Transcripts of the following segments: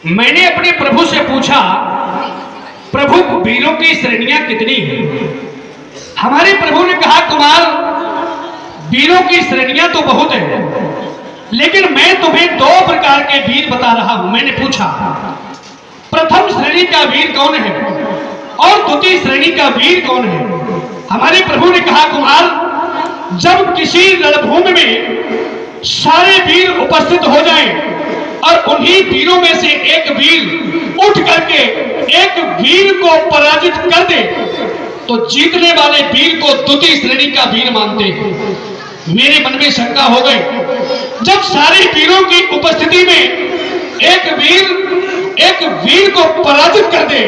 मैंने अपने प्रभु से पूछा, प्रभु वीरों की श्रेणियां कितनी हैं? हमारे प्रभु ने कहा, कुमार वीरों की श्रेणियां तो बहुत हैं, लेकिन मैं तुम्हें दो प्रकार के वीर बता रहा हूं। मैंने पूछा, प्रथम श्रेणी का वीर कौन है और द्वितीय श्रेणी का वीर कौन है? हमारे प्रभु ने कहा, कुमार जब किसी रणभूमि में सारे वीर उपस्थित हो जाएं और उन्हीं वीरों में से एक वीर उठ करके एक वीर को पराजित कर दे, तो जीतने वाले वीर को द्वितीय श्रेणी का वीर मानते हैं। मेरे मन में शंका हो गई, जब सारे वीरों की उपस्थिति में एक वीर को पराजित कर दे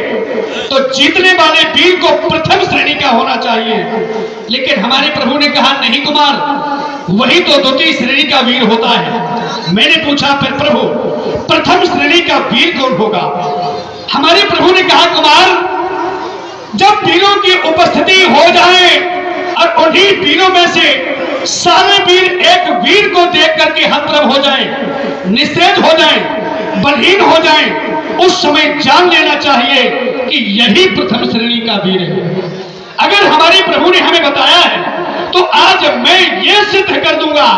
तो जीतने वाले वीर को प्रथम श्रेणी का होना चाहिए। लेकिन हमारे प्रभु ने कहा, नहीं कुमार, वही तो द्वितीय श्रेणी का वीर होता है। मैंने पूछा, फिर प्रभु प्रथम श्रेणी का वीर कौन होगा? हमारे प्रभु ने कहा, कुमार जब वीरों की उपस्थिति हो जाए और उन्हीं वीरों में से सारे वीर एक वीर को देख करके हतप्रभ हो जाए, निस्तेज हो जाए, बलहीन हो जाए, उस समय जान लेना चाहिए कि यही प्रथम श्रेणी का वीर है। अगर हमारे प्रभु ने हमें बताया है तो आज मैं ये सिद्ध कर दूंगा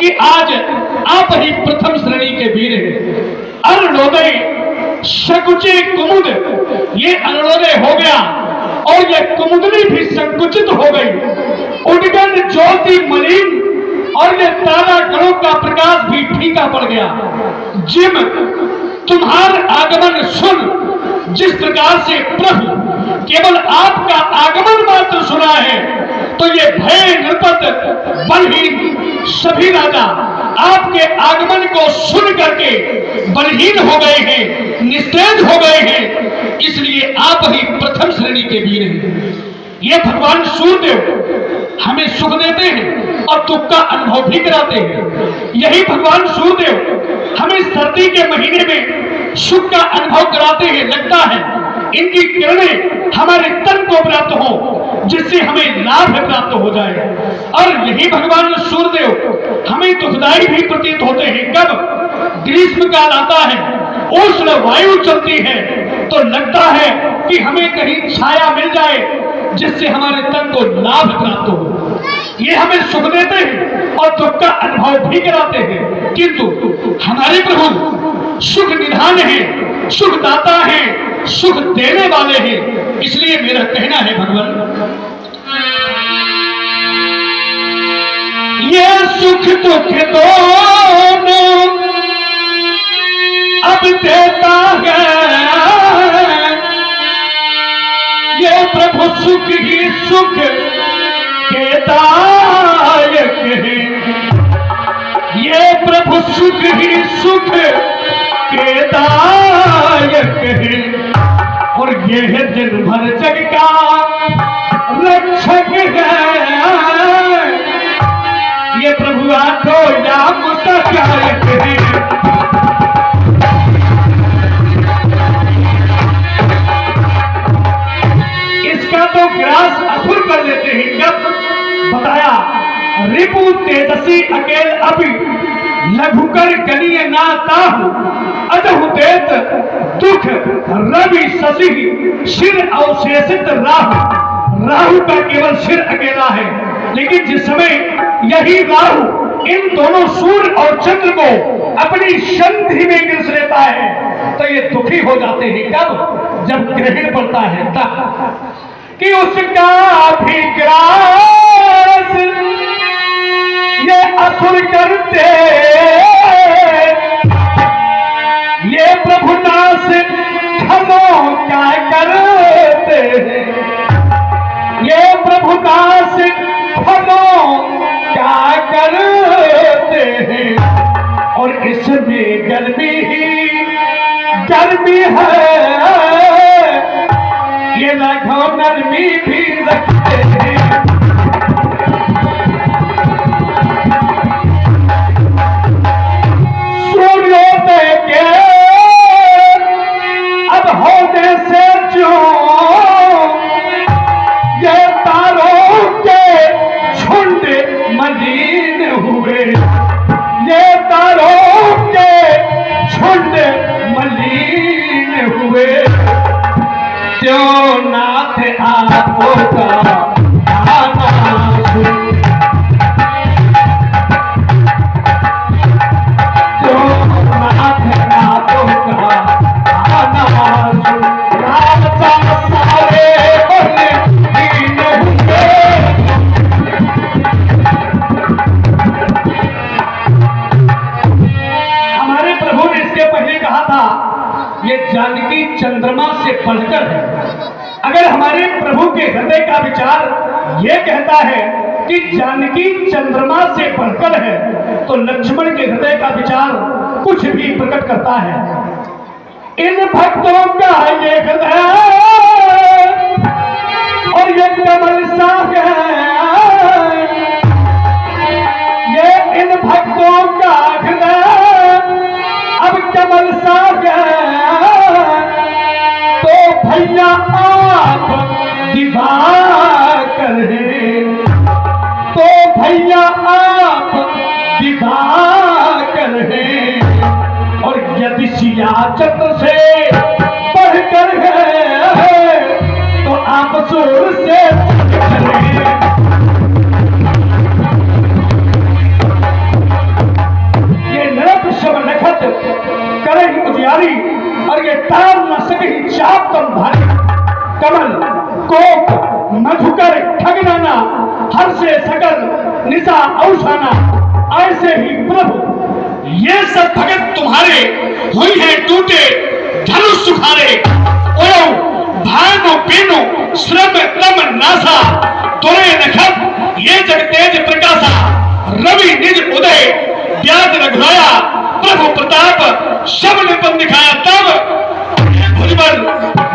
कि आज आप ही प्रथम श्रेणी के वीर हैं। अरुणोदय सकुचे कुमुद, ये अरुणोदय हो गया और ये कुमुदनी भी संकुचित हो गई। उद्गन ज्योति मलिन और ये तारा गणों का प्रकाश भी फीका पड़ गया। जिम तुम्हार आगमन सुन, जिस प्रकार से प्रभु केवल आपका आगमन मात्र सुना है तो ये भय नृपत बलहीन सभी राजा आपके आगमन को सुन करके बलहीन हो गए हैं, निस्तेज हो गए हैं। इसलिए आप ही प्रथम श्रेणी के वीर हैं। ये भगवान सूर्यदेव हमें सुख देते हैं और दुख का अनुभव भी कराते हैं। यही भगवान सूर्यदेव हमें सर्दी के महीने में सुख का अनुभव कराते हैं। लगता है इनकी किरणें हमारे तन को प्राप्त हो, जिससे हमें लाभ प्राप्त हो जाए। और यही भगवान सूर्यदेव हमें दुखदाई भी प्रतीत होते हैं। कब ग्रीष्म काल आता है, उष्ण वायु चलती है, तो लगता है कि हमें कहीं छाया मिल जाए जिससे हमारे तन को लाभ प्राप्त हो। ये हमें सुख देते हैं और दुख का अनुभव भी कराते हैं। किंतु हमारे प्रभु सुख निधान है, सुखदाता है, सुख देने वाले हैं। इसलिए मेरा कहना है, भगवान ये सुख दुख दोनों अब देता है। ये प्रभु सुख ही सुख के दायक है। ये प्रभु सुख ही सुख के दायक है और ये है दिन भर जग का रक्षक है। ये प्रभु आठो या मुतकायक है। तो ग्रास असुर कर लेते हैं। कब बताया, रिपु तेजसी अकेल अभी लघुकर गणीय ना ताहु अजहु देत दुख रवि शशि सिर अवशेषित राहु। राहु का केवल सिर अकेला है, लेकिन जिस समय यही राहु इन दोनों सूर्य और चंद्र को अपनी संधि में गिरस लेता है तो ये दुखी हो जाते हैं। कब? जब ग्रहण पड़ता है तब कि उसका भी ग्रास ये असुर करते, ये प्रभु नाश खमों क्या करते, ये प्रभु नाश खमों क्या करते हैं। और इसमें गर्मी ही गर्मी है, ये लाखों नरमी भी रखते हैं। सूर्योदय के अब होने से जो ये तारों के झुंड मलिन हुए, ये तारों के झुंड मलिन क्यों नाथ आपो का आना सुन, क्यों नाथ आपो का आना सुन, राम का सारे बोले दीन होंगे। हमारे प्रभु ने इसके पहले कहा था ये जानकी चंद्रमा से बढ़कर है। अगर हमारे प्रभु के हृदय का विचार ये कहता है कि जानकी चंद्रमा से बढ़कर है, तो लक्ष्मण के हृदय का विचार कुछ भी प्रकट करता है। इन भक्तों का ये हृदय और ये कमल सा है, ये इन भक्तों का हृदय अब कमल सा तो भैया आप दिवाकर हैं, तो भैया आप दिवाकर हैं। और यदि सियाचत से बढ़कर है तो आप सुर से चलें। करही उजियारी और ये तार न सकही चाप तम भारी, कमल कोप मधुकर ठगनाना हर से सकल निशा औषाना, ऐसे ही प्रभु ये सब भगत तुम्हारे हुई है टूटे धनुष सुखारे। ओ भानो पीनो श्रम क्रम नासा, तोरे नखत ये जग तेज प्रकाशा, रवि निज उदय व्याज रघुराया, प्रभु प्रताप सब निपन दिखाया। तब भुजबल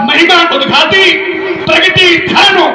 महिमा उद्घाती प्रगति ध्यानो